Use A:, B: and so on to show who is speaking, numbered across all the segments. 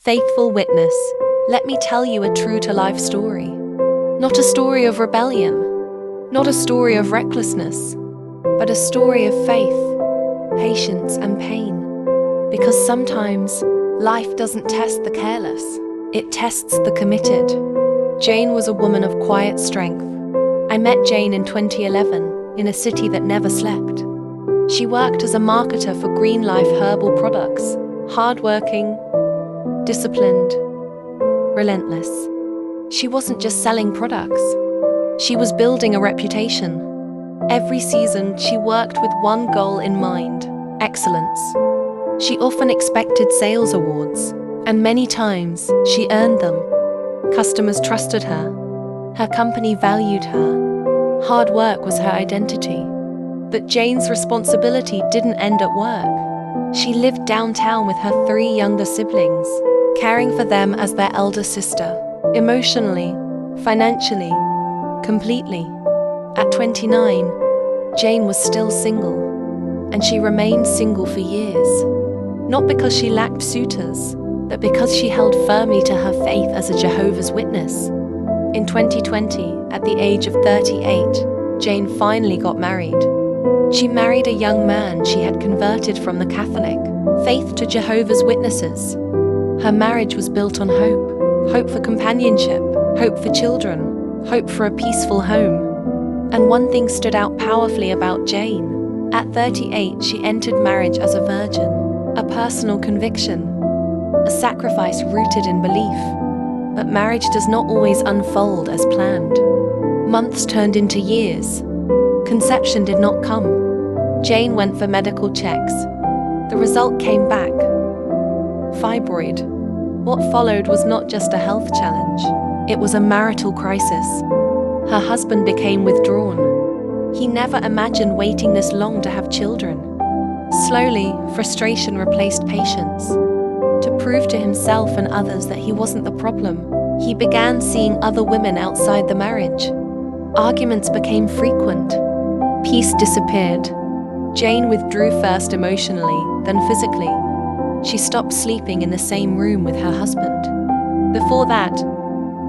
A: Faithful witness, let me tell you a true-to-life story. Not a story of rebellion, not a story of recklessness, but a story of faith, patience, and pain. Because sometimes, life doesn't test the careless, it tests the committed. Jane was a woman of quiet strength. I met Jane in 2011, in a city that never slept. She worked as a marketer for Green Life herbal products, hardworking, disciplined, relentless. She wasn't just selling products. She was building a reputation. Every season, she worked with one goal in mind: excellence. She often expected sales awards, and many times she earned them. Customers trusted her. Her company valued her. Hard work was her identity. But Jane's responsibility didn't end at work. She lived downtown with her 3 younger siblings, caring for them as their elder sister, emotionally, financially, completely. At 29, Jane was still single, and she remained single for years. Not because she lacked suitors, but because she held firmly to her faith as a Jehovah's Witness. In 2020, at the age of 38, Jane finally got married. She married a young man she had converted from the Catholic faith to Jehovah's Witnesses. Her marriage was built on hope for companionship, hope for children, hope for a peaceful home. And one thing stood out powerfully about Jane. At 38, she entered marriage as a virgin, a personal conviction, a sacrifice rooted in belief. But marriage does not always unfold as planned. Months turned into years. Conception did not come. Jane went for medical checks. The result came back: fibroid. What followed was not just a health challenge, it was a marital crisis. Her husband became withdrawn. He never imagined waiting this long to have children. Slowly, frustration replaced patience. To prove to himself and others that he wasn't the problem, he began seeing other women outside the marriage. Arguments became frequent. Peace disappeared. Jane withdrew first emotionally, then physically. She stopped sleeping in the same room with her husband. Before that,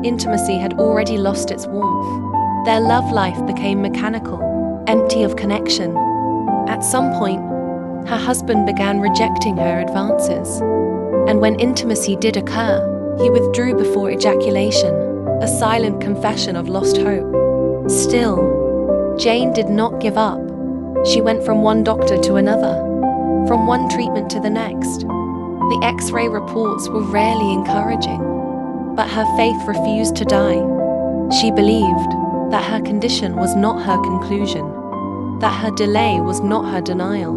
A: intimacy had already lost its warmth. Their love life became mechanical, empty of connection. At some point, her husband began rejecting her advances. And when intimacy did occur, he withdrew before ejaculation, a silent confession of lost hope. Still, Jane did not give up. She went from one doctor to another, from one treatment to the next. The X-ray reports were rarely encouraging, but her faith refused to die. She believed that her condition was not her conclusion, that her delay was not her denial.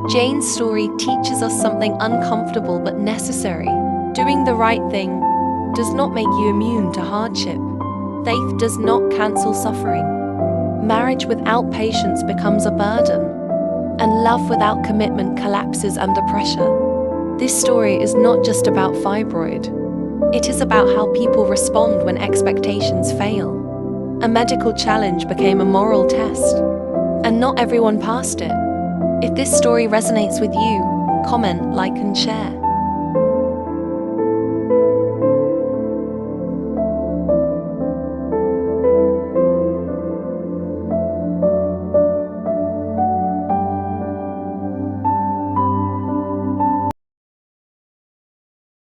A: Jane's story teaches us something uncomfortable but necessary. Doing the right thing does not make you immune to hardship. Faith does not cancel suffering. Marriage without patience becomes a burden, and love without commitment collapses under pressure. This story is not just about fibroid. It is about how people respond when expectations fail. A medical challenge became a moral test, and not everyone passed it. If this story resonates with you, comment, like, and share.